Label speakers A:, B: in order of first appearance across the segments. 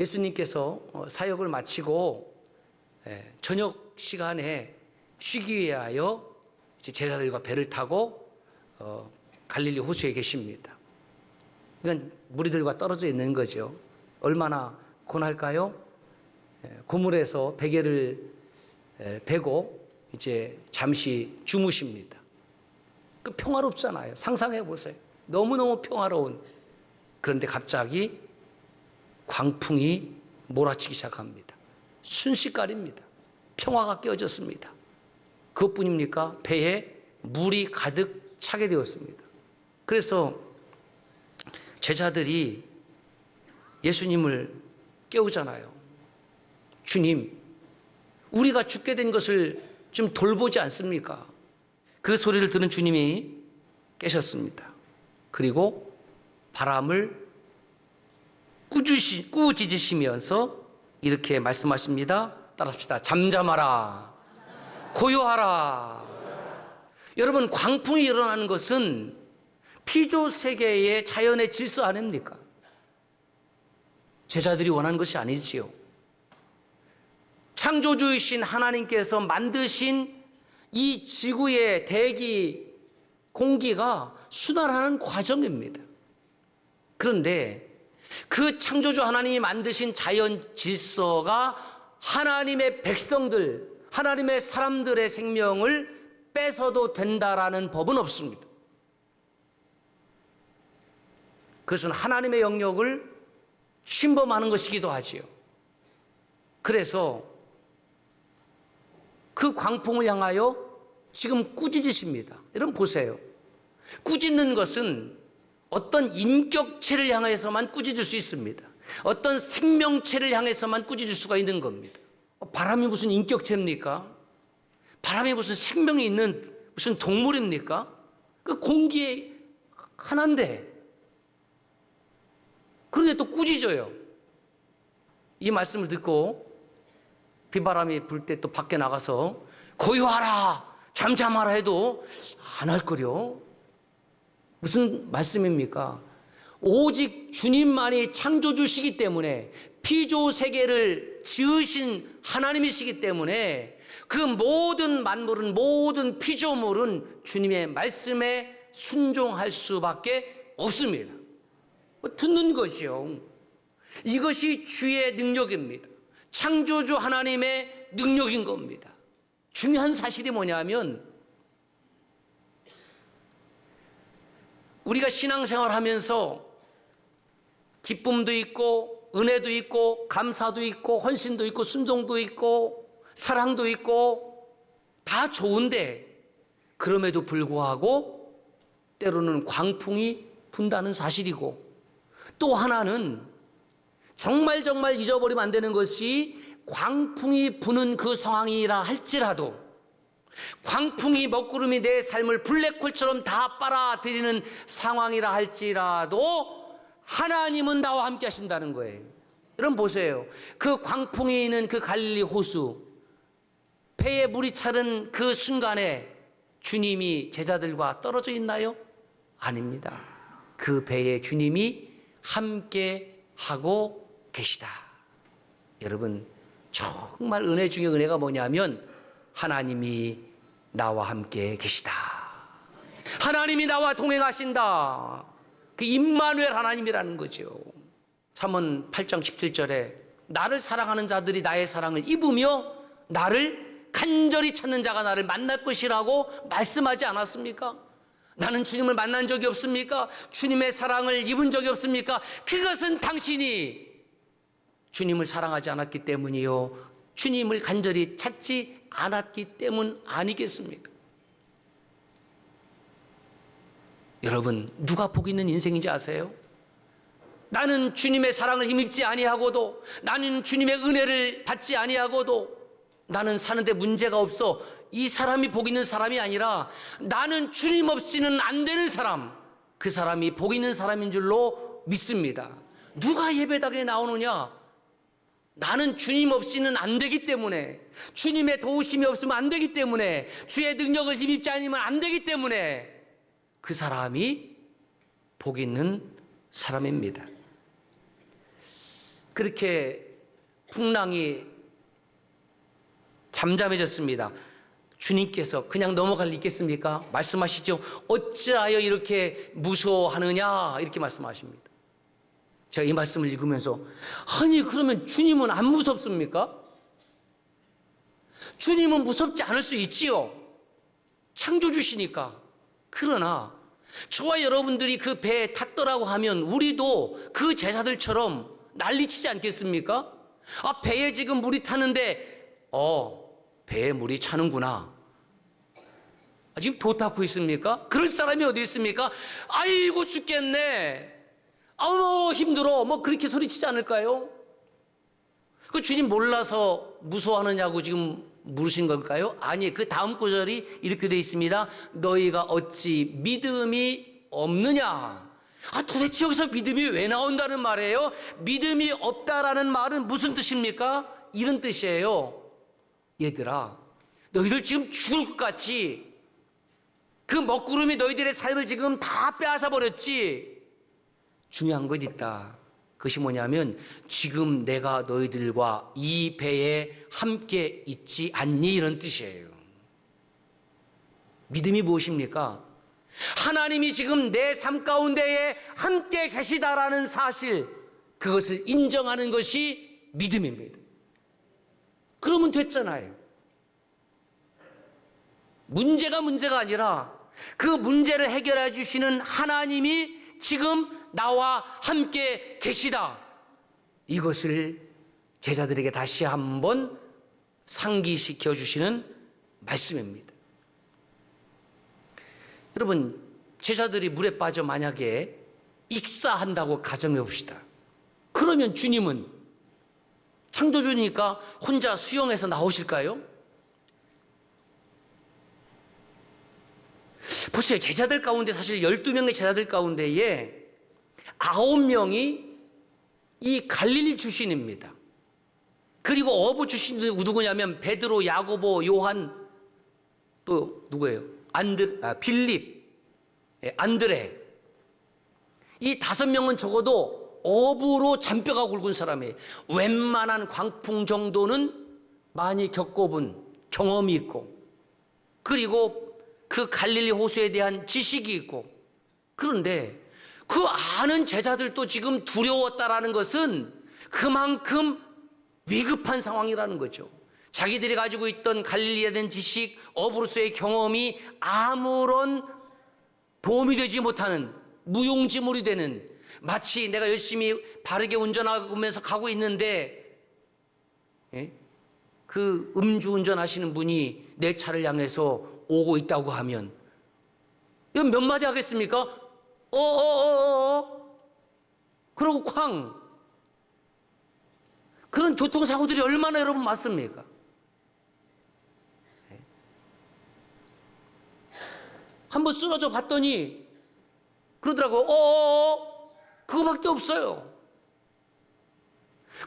A: 예수님께서 사역을 마치고 저녁 시간에 쉬기 위하여 이제 제자들과 배를 타고 갈릴리 호수에 계십니다. 이건 무리들과 떨어져 있는 거죠. 얼마나 고날까요? 그물에서 베개를 베고 이제 잠시 주무십니다. 그 평화롭잖아요. 상상해 보세요. 너무너무 평화로운. 그런데 갑자기 광풍이 몰아치기 시작합니다. 순식간입니다. 평화가 깨어졌습니다. 그것뿐입니까? 배에 물이 가득 차게 되었습니다. 그래서 제자들이 예수님을 깨우잖아요. 주님, 우리가 죽게 된 것을 좀 돌보지 않습니까? 그 소리를 들은 주님이 깨셨습니다. 그리고 바람을 꾸짖으시면서 이렇게 말씀하십니다. 따라합시다. 잠잠하라. 고요하라. 여러분, 광풍이 일어나는 것은 피조세계의 자연의 질서 아닙니까? 제자들이 원하는 것이 아니지요. 창조주이신 하나님께서 만드신 이 지구의 대기, 공기가 순환하는 과정입니다. 그런데 그 창조주 하나님이 만드신 자연 질서가 하나님의 백성들, 하나님의 사람들의 생명을 뺏어도 된다라는 법은 없습니다. 그것은 하나님의 영역을 침범하는 것이기도 하지요. 그래서 그 광풍을 향하여 지금 꾸짖으십니다. 여러분 보세요. 꾸짖는 것은 어떤 인격체를 향해서만 꾸짖을 수 있습니다. 어떤 생명체를 향해서만 꾸짖을 수가 있는 겁니다. 바람이 무슨 인격체입니까? 바람이 무슨 생명이 있는 무슨 동물입니까? 그 공기에 하나인데. 그런데 또 꾸짖어요. 이 말씀을 듣고 비바람이 불 때 또 밖에 나가서 고요하라, 잠잠하라 해도 안 할 거려. 무슨 말씀입니까? 오직 주님만이 창조주시기 때문에, 피조 세계를 지으신 하나님이시기 때문에 그 모든 만물은, 모든 피조물은 주님의 말씀에 순종할 수밖에 없습니다. 듣는 거죠. 이것이 주의 능력입니다. 창조주 하나님의 능력인 겁니다. 중요한 사실이 뭐냐면, 우리가 신앙생활 하면서 기쁨도 있고 은혜도 있고 감사도 있고 헌신도 있고 순종도 있고 사랑도 있고 다 좋은데, 그럼에도 불구하고 때로는 광풍이 분다는 사실이고, 또 하나는 정말 잊어버리면 안 되는 것이, 광풍이 부는 그 상황이라 할지라도, 광풍이 먹구름이 내 삶을 블랙홀처럼 다 빨아들이는 상황이라 할지라도 하나님은 나와 함께 하신다는 거예요. 여러분 보세요. 그 광풍이 있는 그 갈릴리 호수, 배에 물이 차는 그 순간에 주님이 제자들과 떨어져 있나요? 아닙니다. 그 배에 주님이 함께 하고 계시다. 여러분, 정말 은혜 중에 은혜가 뭐냐면, 하나님이 나와 함께 계시다. 하나님이 나와 동행하신다. 그 임마누엘 하나님이라는 거죠. 잠언 8장 17절에 나를 사랑하는 자들이 나의 사랑을 입으며 나를 간절히 찾는 자가 나를 만날 것이라고 말씀하지 않았습니까? 나는 주님을 만난 적이 없습니까? 주님의 사랑을 입은 적이 없습니까? 그것은 당신이 주님을 사랑하지 않았기 때문이요, 주님을 간절히 찾지 않았기 때문 아니겠습니까? 여러분, 누가 복 있는 인생인지 아세요? 나는 주님의 사랑을 힘입지 아니하고도, 나는 주님의 은혜를 받지 아니하고도, 나는 사는데 문제가 없어, 이 사람이 복 있는 사람이 아니라, 나는 주님 없이는 안 되는 사람, 그 사람이 복 있는 사람인 줄로 믿습니다. 누가 예배당에 나오느냐? 나는 주님 없이는 안 되기 때문에, 주님의 도우심이 없으면 안 되기 때문에, 주의 능력을 힘입지 않으면 안 되기 때문에 그 사람이 복 있는 사람입니다. 그렇게 풍랑이 잠잠해졌습니다. 주님께서 그냥 넘어갈 리 있겠습니까? 말씀하시죠. 어찌하여 이렇게 무서워하느냐 이렇게 말씀하십니다. 제가 이 말씀을 읽으면서 아니 그러면 주님은 안 무섭습니까? 주님은 무섭지 않을 수 있지요. 창조주시니까. 그러나 저와 여러분들이 그 배에 탔더라고 하면 우리도 그 제자들처럼 난리치지 않겠습니까? 아, 배에 지금 물이 타는데 배에 물이 차는구나. 아, 지금 도 닦고 있습니까? 그럴 사람이 어디 있습니까? 아이고 죽겠네. 아우 힘들어. 뭐 그렇게 소리치지 않을까요? 그 주님 몰라서 무서워하느냐고 지금 물으신 걸까요? 아니, 그 다음 구절이 이렇게 되어 있습니다. 너희가 어찌 믿음이 없느냐? 아, 도대체 여기서 믿음이 왜 나온다는 말이에요? 믿음이 없다라는 말은 무슨 뜻입니까? 이런 뜻이에요. 얘들아, 너희들 지금 죽을 것 같지? 그 먹구름이 너희들의 삶을 지금 다 빼앗아 버렸지? 중요한 건 있다. 그것이 뭐냐면 지금 내가 너희들과 이 배에 함께 있지 않니? 이런 뜻이에요. 믿음이 무엇입니까? 하나님이 지금 내 삶 가운데에 함께 계시다라는 사실, 그것을 인정하는 것이 믿음입니다. 그러면 됐잖아요. 문제가 아니라 그 문제를 해결해 주시는 하나님이 지금 나와 함께 계시다. 이것을 제자들에게 다시 한번 상기시켜 주시는 말씀입니다. 여러분, 제자들이 물에 빠져 만약에 익사한다고 가정해 봅시다. 그러면 주님은 창조주니까 혼자 수영해서 나오실까요? 보세요. 제자들 가운데 사실 12명의 제자들 가운데에 9명이 이 갈릴리 출신입니다. 그리고 어부 출신들이 누구냐면 베드로, 야고보, 요한, 또 누구예요? 빌립, 안드레. 이 5명은 적어도 어부로 잔뼈가 굵은 사람이에요. 웬만한 광풍 정도는 많이 겪어본 경험이 있고, 그리고 그 갈릴리 호수에 대한 지식이 있고. 그런데 그 아는 제자들도 지금 두려웠다라는 것은 그만큼 위급한 상황이라는 거죠. 자기들이 가지고 있던 갈릴리에 대한 지식, 어부로서의 경험이 아무런 도움이 되지 못하는 무용지물이 되는, 마치 내가 열심히 바르게 운전하면서 가고 있는데 그 음주운전 하시는 분이 내 차를 향해서 오고 있다고 하면 이건 몇 마디 하겠습니까? 그러고 쾅. 그런 교통사고들이 얼마나 여러분 많습니까? 한번 쓰러져 봤더니 그러더라고. 그거밖에 없어요.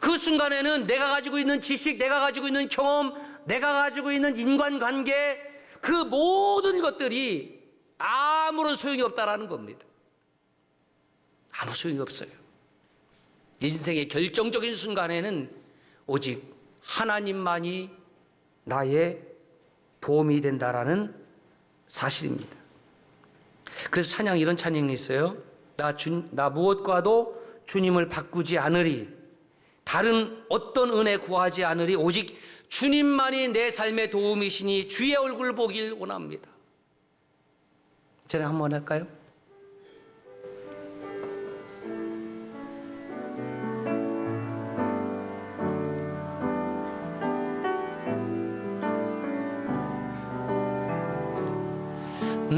A: 그 순간에는 내가 가지고 있는 지식, 내가 가지고 있는 경험, 내가 가지고 있는 인간관계, 그 모든 것들이 아무런 소용이 없다라는 겁니다. 아무 소용이 없어요. 인생의 결정적인 순간에는 오직 하나님만이 나의 도움이 된다라는 사실입니다. 그래서 찬양, 이런 찬양이 있어요. 나 무엇과도 주님을 바꾸지 않으리. 다른 어떤 은혜 구하지 않으리. 오직 주님만이 내 삶의 도움이시니 주의 얼굴 보길 원합니다. 찬양 한번 할까요?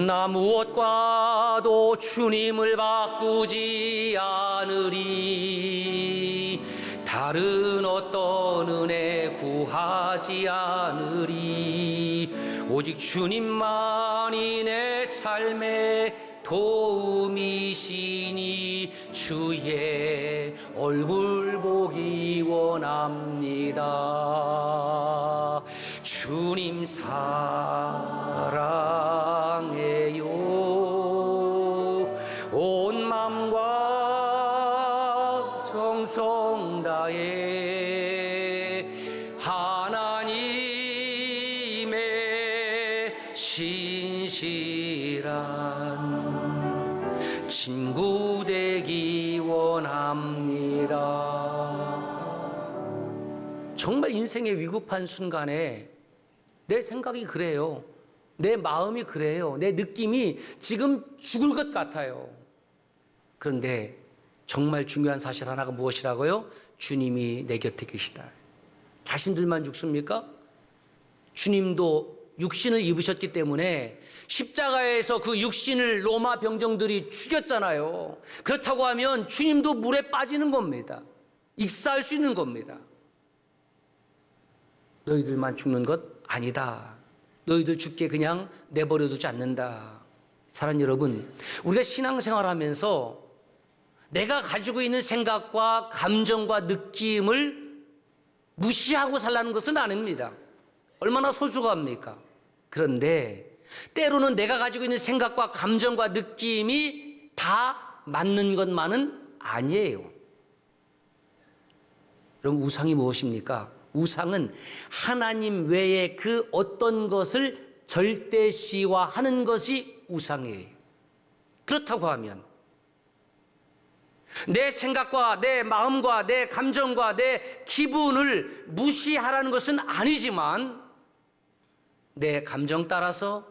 A: 나 무엇과도 주님을 바꾸지 않으리. 다른 어떤 은혜 구하지 않으리. 오직 주님만이 내 삶의 도움이시니 주의 얼굴 보기 원합니다. 주님 사랑해요. 온 마음과 정성 마음 다해 하나님의 신실한 친구 되기 원합니다. 정말 인생의 위급한 순간에 내 생각이 그래요. 내 마음이 그래요. 내 느낌이 지금 죽을 것 같아요. 그런데 정말 중요한 사실 하나가 무엇이라고요? 주님이 내 곁에 계시다. 자신들만 죽습니까? 주님도 육신을 입으셨기 때문에 십자가에서 그 육신을 로마 병정들이 죽였잖아요. 그렇다고 하면 주님도 물에 빠지는 겁니다. 익사할 수 있는 겁니다. 너희들만 죽는 것 아니다. 너희들 죽게 그냥 내버려 두지 않는다. 사랑하는 여러분, 우리가 신앙생활하면서 내가 가지고 있는 생각과 감정과 느낌을 무시하고 살라는 것은 아닙니다. 얼마나 소중합니까? 그런데 때로는 내가 가지고 있는 생각과 감정과 느낌이 다 맞는 것만은 아니에요. 그럼 우상이 무엇입니까? 우상은 하나님 외에 그 어떤 것을 절대시화하는 것이 우상이에요. 그렇다고 하면 내 생각과 내 마음과 내 감정과 내 기분을 무시하라는 것은 아니지만 내 감정 따라서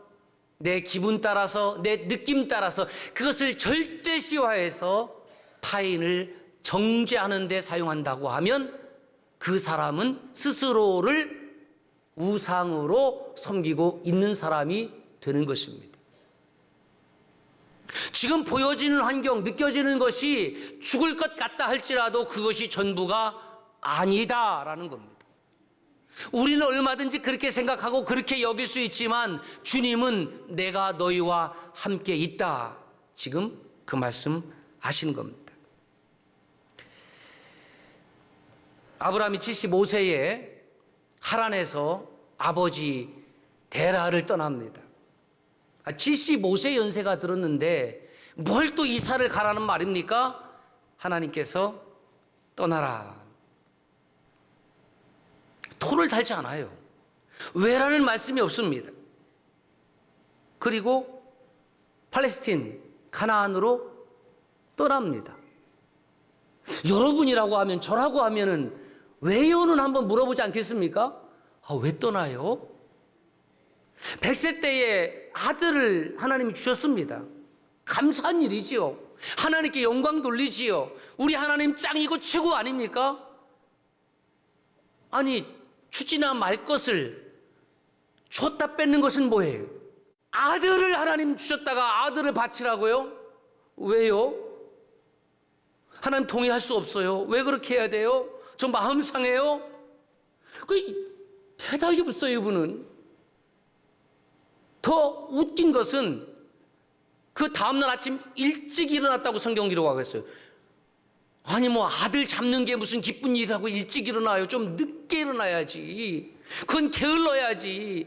A: 내 기분 따라서 내 느낌 따라서 그것을 절대시화해서 타인을 정죄하는 데 사용한다고 하면 그 사람은 스스로를 우상으로 섬기고 있는 사람이 되는 것입니다. 지금 보여지는 환경, 느껴지는 것이 죽을 것 같다 할지라도 그것이 전부가 아니다라는 겁니다. 우리는 얼마든지 그렇게 생각하고 그렇게 여길 수 있지만 주님은 내가 너희와 함께 있다. 지금 그 말씀 하시는 겁니다. 아브라함이 75세에 하란에서 아버지 데라를 떠납니다. 75세 연세가 들었는데 뭘 또 이사를 가라는 말입니까? 하나님께서 떠나라. 토를 달지 않아요. 왜라는 말씀이 없습니다. 그리고 팔레스틴, 가나안으로 떠납니다. 여러분이라고 하면, 저라고 하면은 왜요는 한번 물어보지 않겠습니까? 왜 떠나요? 100세 때에 아들을 하나님이 주셨습니다. 감사한 일이지요. 하나님께 영광 돌리지요. 우리 하나님 짱이고 최고 아닙니까? 아니, 주지나 말 것을 줬다 뺏는 것은 뭐예요? 아들을 하나님 주셨다가 아들을 바치라고요? 왜요? 하나님 동의할 수 없어요. 왜 그렇게 해야 돼요? 저 마음 상해요? 대답이 없어요, 이분은. 더 웃긴 것은 그 다음날 아침 일찍 일어났다고 성경 기록하고 있어요. 아니 아들 잡는 게 무슨 기쁜 일이라고 일찍 일어나요. 좀 늦게 일어나야지. 그건 게을러야지.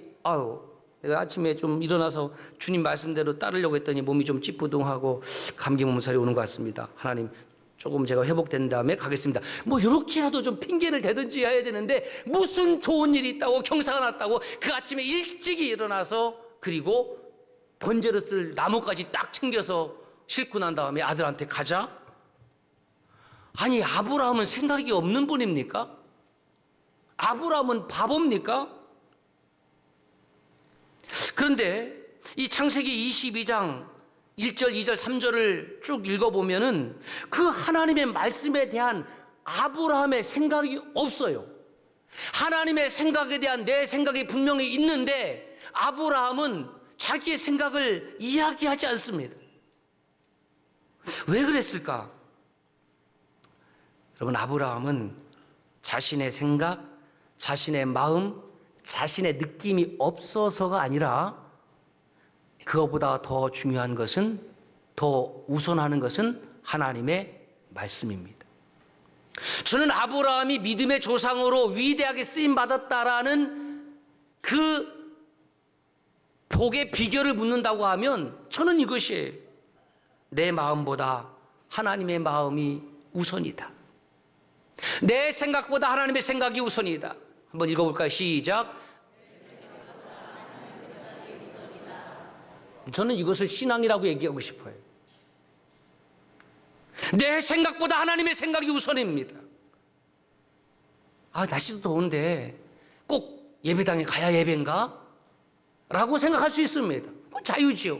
A: 내가 아침에 좀 일어나서 주님 말씀대로 따르려고 했더니 몸이 좀 찌뿌둥하고 감기 몸살이 오는 것 같습니다. 하나님 조금 제가 회복된 다음에 가겠습니다. 이렇게라도 좀 핑계를 대든지 해야 되는데 무슨 좋은 일이 있다고 경사가 났다고 그 아침에 일찍 일어나서 그리고 번제로 쓸 나무까지 딱 챙겨서 싣고 난 다음에 아들한테 가자? 아니 아브라함은 생각이 없는 분입니까? 아브라함은 바보입니까? 그런데 이 창세기 22장 1절, 2절, 3절을 쭉 읽어보면은 그 하나님의 말씀에 대한 아브라함의 생각이 없어요. 하나님의 생각에 대한 내 생각이 분명히 있는데 아브라함은 자기의 생각을 이야기하지 않습니다. 왜 그랬을까? 여러분, 아브라함은 자신의 생각, 자신의 마음, 자신의 느낌이 없어서가 아니라 그것보다 더 중요한 것은, 더 우선하는 것은 하나님의 말씀입니다. 저는 아브라함이 믿음의 조상으로 위대하게 쓰임받았다라는 그 복의 비결을 묻는다고 하면 저는 이것이에요. 내 마음보다 하나님의 마음이 우선이다. 내 생각보다 하나님의 생각이 우선이다. 한번 읽어볼까요? 시작. 저는 이것을 신앙이라고 얘기하고 싶어요. 내 생각보다 하나님의 생각이 우선입니다. 날씨도 더운데 꼭 예배당에 가야 예배인가? 라고 생각할 수 있습니다. 그건 자유지요.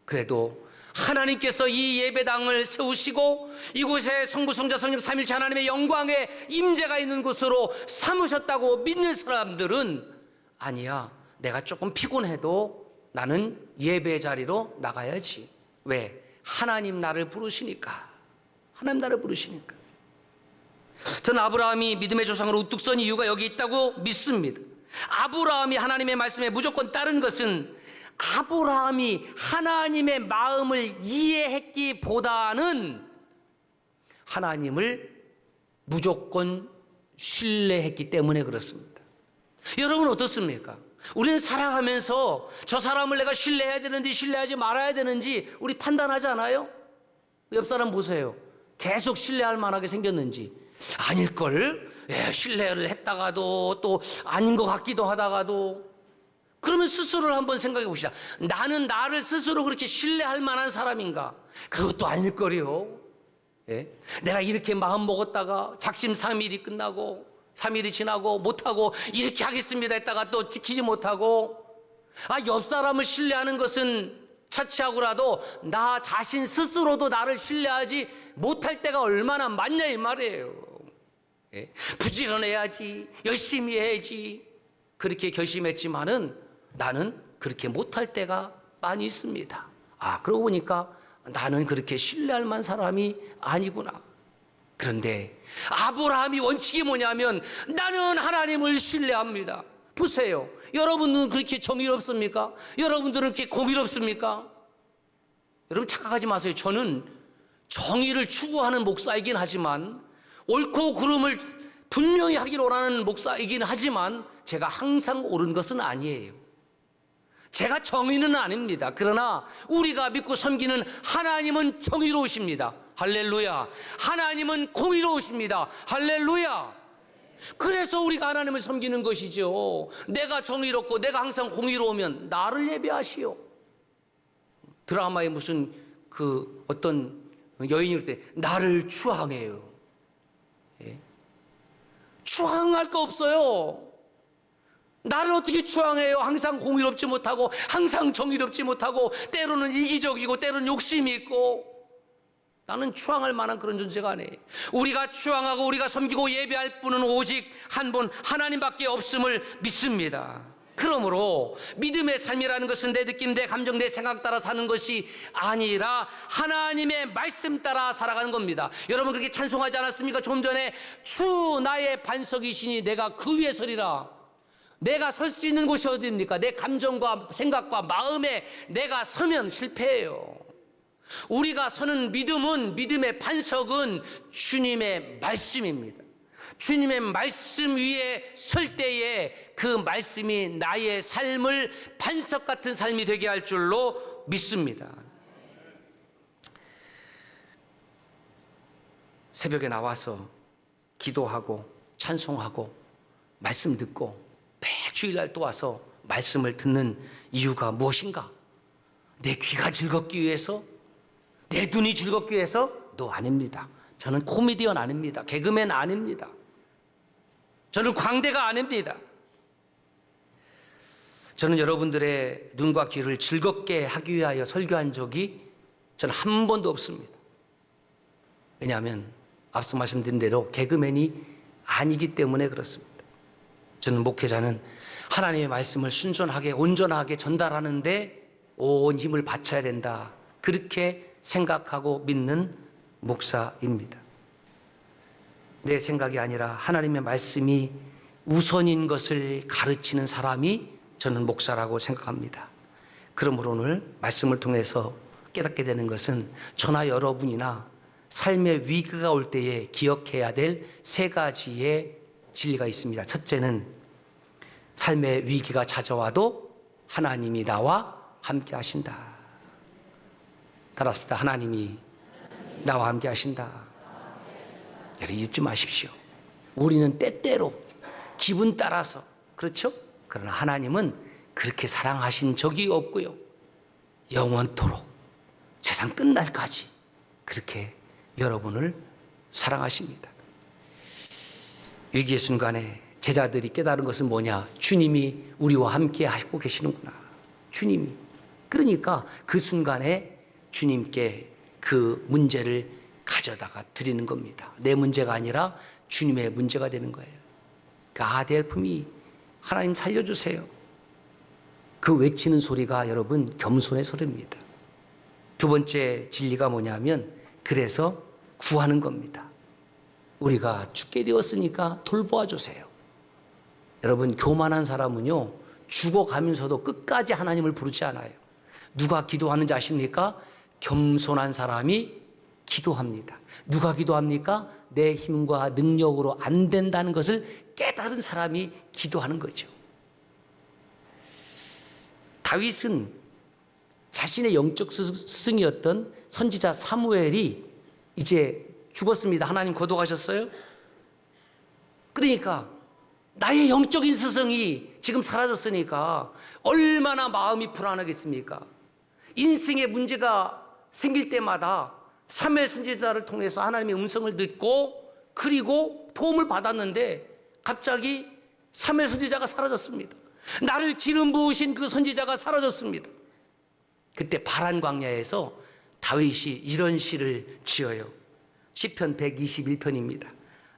A: 그래도 하나님께서 이 예배당을 세우시고 이곳에 성부, 성자, 성령 삼일체 하나님의 영광의 임재가 있는 곳으로 삼으셨다고 믿는 사람들은 아니야, 내가 조금 피곤해도 나는 예배 자리로 나가야지. 왜? 하나님 나를 부르시니까. 하나님 나를 부르시니까. 저는 아브라함이 믿음의 조상으로 우뚝 선 이유가 여기 있다고 믿습니다. 아브라함이 하나님의 말씀에 무조건 따른 것은 아브라함이 하나님의 마음을 이해했기보다는 하나님을 무조건 신뢰했기 때문에 그렇습니다. 여러분 어떻습니까? 우리는 살아가면서 저 사람을 내가 신뢰해야 되는지 신뢰하지 말아야 되는지 우리 판단하지 않아요? 옆 사람 보세요. 계속 신뢰할 만하게 생겼는지. 아닐걸? 신뢰를 했다가도 또 아닌 것 같기도 하다가도. 그러면 스스로를 한번 생각해 봅시다. 나는 나를 스스로 그렇게 신뢰할 만한 사람인가? 그것도 아닐걸요. 내가 이렇게 마음 먹었다가 작심 3일이 끝나고 3일이 지나고 못하고 이렇게 하겠습니다 했다가 또 지키지 못하고. 옆 사람을 신뢰하는 것은 차치하고라도 나 자신 스스로도 나를 신뢰하지 못할 때가 얼마나 많냐 이 말이에요. 부지런해야지, 열심히 해야지 그렇게 결심했지만은 나는 그렇게 못할 때가 많이 있습니다. 그러고 보니까 나는 그렇게 신뢰할 만한 사람이 아니구나. 그런데 아브라함이 원칙이 뭐냐면 나는 하나님을 신뢰합니다. 보세요. 여러분은 그렇게 정의롭습니까? 여러분들은 그렇게 공의롭습니까? 여러분 착각하지 마세요. 저는 정의를 추구하는 목사이긴 하지만 옳고 그름을 분명히 하기를 원하는 목사이긴 하지만 제가 항상 옳은 것은 아니에요. 제가 정의는 아닙니다. 그러나 우리가 믿고 섬기는 하나님은 정의로우십니다. 할렐루야. 하나님은 공의로우십니다. 할렐루야. 그래서 우리가 하나님을 섬기는 것이죠. 내가 정의롭고 내가 항상 공의로우면 나를 예배하시오. 드라마에 무슨 어떤 여인이 그럴 때 나를 추앙해요. 추앙할 거 없어요. 나를 어떻게 추앙해요? 항상 공의롭지 못하고 항상 정의롭지 못하고 때로는 이기적이고 때로는 욕심이 있고. 나는 추앙할 만한 그런 존재가 아니에요. 우리가 추앙하고 우리가 섬기고 예배할 분은 오직 한 분 하나님밖에 없음을 믿습니다. 그러므로 믿음의 삶이라는 것은 내 느낌, 내 감정, 내 생각 따라 사는 것이 아니라 하나님의 말씀 따라 살아가는 겁니다. 여러분 그렇게 찬송하지 않았습니까? 좀 전에 주 나의 반석이시니 내가 그 위에 서리라. 내가 설 수 있는 곳이 어디입니까? 내 감정과 생각과 마음에 내가 서면 실패해요. 우리가 서는 믿음은, 믿음의 반석은 주님의 말씀입니다. 주님의 말씀 위에 설 때에 그 말씀이 나의 삶을 반석 같은 삶이 되게 할 줄로 믿습니다. 새벽에 나와서 기도하고 찬송하고 말씀 듣고 매 주일날 또 와서 말씀을 듣는 이유가 무엇인가? 내 귀가 즐겁기 위해서? 내 눈이 즐겁기 위해서? 아닙니다. 저는 코미디언 아닙니다. 개그맨 아닙니다. 저는 광대가 아닙니다. 저는 여러분들의 눈과 귀를 즐겁게 하기 위하여 설교한 적이 저는 한 번도 없습니다. 왜냐하면 앞서 말씀드린 대로 개그맨이 아니기 때문에 그렇습니다. 저는 목회자는 하나님의 말씀을 순전하게 온전하게 전달하는데 온 힘을 바쳐야 된다. 그렇게 생각하고 믿는 목사입니다. 내 생각이 아니라 하나님의 말씀이 우선인 것을 가르치는 사람이 저는 목사라고 생각합니다. 그러므로 오늘 말씀을 통해서 깨닫게 되는 것은 저나 여러분이나 삶의 위기가 올 때에 기억해야 될 세 가지의 진리가 있습니다. 첫째는 삶의 위기가 찾아와도 하나님이 나와 함께 하신다. 따라합시다. 하나님이 나와 함께 하신다. 여러분 잊지 마십시오. 우리는 때때로 기분 따라서 그렇죠? 그러나 하나님은 그렇게 사랑하신 적이 없고요. 영원토록 세상 끝날까지 그렇게 여러분을 사랑하십니다. 위기의 순간에 제자들이 깨달은 것은 뭐냐? 주님이 우리와 함께 하고 계시는구나. 주님이. 그러니까 그 순간에 주님께 그 문제를 가져다가 드리는 겁니다. 내 문제가 아니라 주님의 문제가 되는 거예요. God help me. 하나님 살려주세요. 그 외치는 소리가 여러분 겸손의 소리입니다. 두 번째 진리가 뭐냐면 그래서 구하는 겁니다. 우리가 죽게 되었으니까 돌보아 주세요. 여러분 교만한 사람은요 죽어가면서도 끝까지 하나님을 부르지 않아요. 누가 기도하는지 아십니까? 겸손한 사람이 기도합니다. 누가 기도합니까? 내 힘과 능력으로 안 된다는 것을 깨달은 사람이 기도하는 거죠. 다윗은 자신의 영적 스승이었던 선지자 사무엘이 이제 죽었습니다. 하나님 거둬가셨어요. 그러니까 나의 영적인 스승이 지금 사라졌으니까 얼마나 마음이 불안하겠습니까? 인생의 문제가 생길 때마다 사무엘 선지자를 통해서 하나님의 음성을 듣고 그리고 도움을 받았는데 갑자기 사무엘 선지자가 사라졌습니다. 나를 기름 부으신 그 선지자가 사라졌습니다. 그때 바란 광야에서 다윗이 이런 시를 지어요. 시편 121편입니다.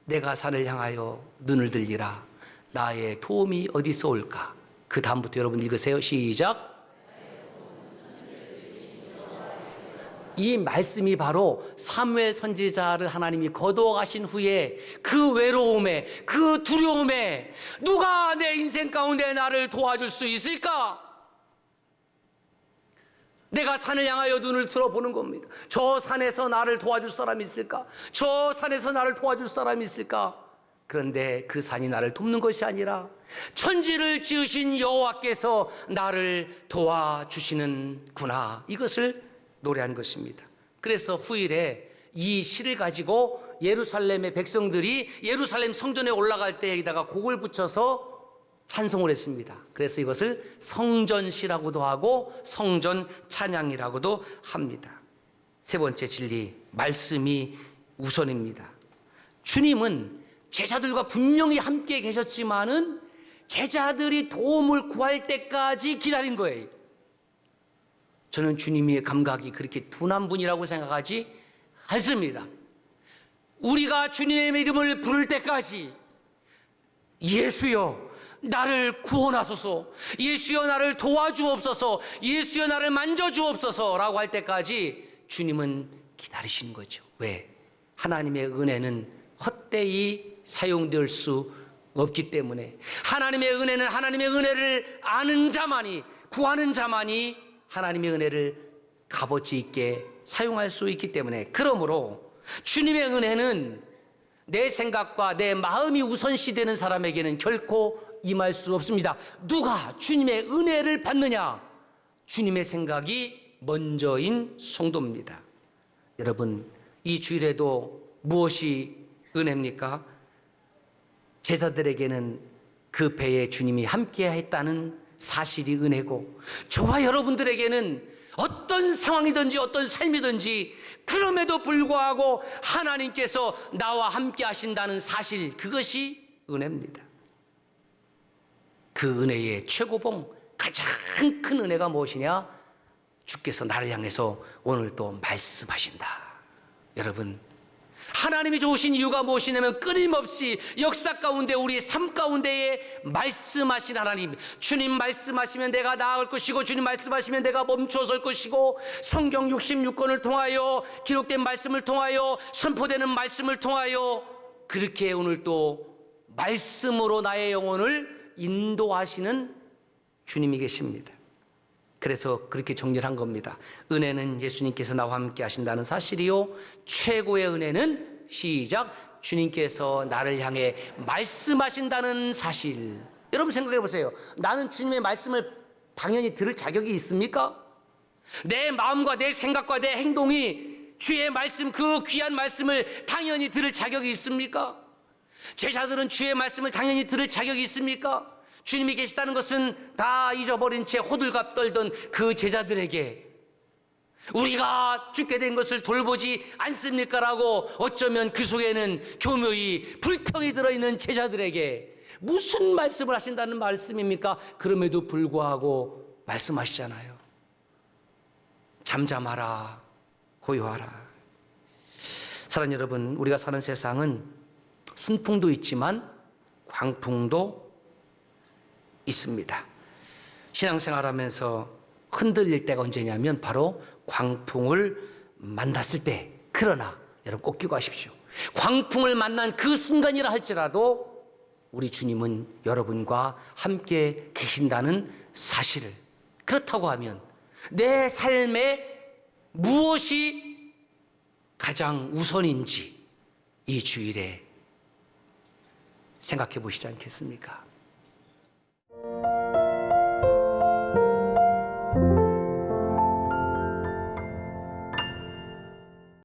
A: 내가 산을 향하여 눈을 들리라. 나의 도움이 어디서 올까? 그 다음부터 여러분 읽으세요. 시작. 이 말씀이 바로 사무엘 선지자를 하나님이 거두어 가신 후에 그 외로움에 그 두려움에 누가 내 인생 가운데 나를 도와줄 수 있을까? 내가 산을 향하여 눈을 들어보는 겁니다. 저 산에서 나를 도와줄 사람이 있을까? 저 산에서 나를 도와줄 사람이 있을까? 그런데 그 산이 나를 돕는 것이 아니라 천지를 지으신 여호와께서 나를 도와주시는구나. 이것을 노래한 것입니다. 그래서 후일에 이 시를 가지고 예루살렘의 백성들이 예루살렘 성전에 올라갈 때 여기다가 곡을 붙여서 찬송을 했습니다. 그래서 이것을 성전시라고도 하고 성전 찬양이라고도 합니다. 세 번째 진리, 말씀이 우선입니다. 주님은 제자들과 분명히 함께 계셨지만은 제자들이 도움을 구할 때까지 기다린 거예요. 저는 주님의 감각이 그렇게 둔한 분이라고 생각하지 않습니다. 우리가 주님의 이름을 부를 때까지 예수여 나를 구원하소서, 예수여 나를 도와주옵소서, 예수여 나를 만져주옵소서 라고 할 때까지 주님은 기다리시는 거죠. 왜? 하나님의 은혜는 헛되이 사용될 수 없기 때문에 하나님의 은혜는 하나님의 은혜를 아는 자만이 구하는 자만이 하나님의 은혜를 값어치 있게 사용할 수 있기 때문에 그러므로 주님의 은혜는 내 생각과 내 마음이 우선시되는 사람에게는 결코 임할 수 없습니다. 누가 주님의 은혜를 받느냐? 주님의 생각이 먼저인 성도입니다. 여러분 이 주일에도 무엇이 은혜입니까? 제자들에게는 그 배에 주님이 함께 했다는 사실이 은혜고 저와 여러분들에게는 어떤 상황이든지 어떤 삶이든지 그럼에도 불구하고 하나님께서 나와 함께 하신다는 사실 그것이 은혜입니다. 그 은혜의 최고봉 가장 큰 은혜가 무엇이냐? 주께서 나를 향해서 오늘 또 말씀하신다. 여러분 하나님이 좋으신 이유가 무엇이냐면 끊임없이 역사 가운데 우리의 삶 가운데에 말씀하신 하나님. 주님 말씀하시면 내가 나아갈 것이고 주님 말씀하시면 내가 멈춰설 것이고 성경 66권을 통하여 기록된 말씀을 통하여 선포되는 말씀을 통하여 그렇게 오늘 또 말씀으로 나의 영혼을 인도하시는 주님이 계십니다. 그래서 그렇게 정리를 한 겁니다. 은혜는 예수님께서 나와 함께 하신다는 사실이요 최고의 은혜는 시작 주님께서 나를 향해 말씀하신다는 사실. 여러분 생각해 보세요. 나는 주님의 말씀을 당연히 들을 자격이 있습니까? 내 마음과 내 생각과 내 행동이 주의 말씀, 그 귀한 말씀을 당연히 들을 자격이 있습니까? 제자들은 주의 말씀을 당연히 들을 자격이 있습니까? 주님이 계시다는 것은 다 잊어버린 채 호들갑 떨던 그 제자들에게 우리가 죽게 된 것을 돌보지 않습니까? 라고 어쩌면 그 속에는 교묘히 불평이 들어있는 제자들에게 무슨 말씀을 하신다는 말씀입니까? 그럼에도 불구하고 말씀하시잖아요. 잠잠하라, 고요하라. 사랑하는 여러분, 우리가 사는 세상은 순풍도 있지만 광풍도 있습니다. 신앙생활하면서 흔들릴 때가 언제냐면 바로 광풍을 만났을 때. 그러나 여러분 꼭 기억하십시오. 광풍을 만난 그 순간이라 할지라도 우리 주님은 여러분과 함께 계신다는 사실을, 그렇다고 하면 내 삶에 무엇이 가장 우선인지 이 주일에 생각해 보시지 않겠습니까?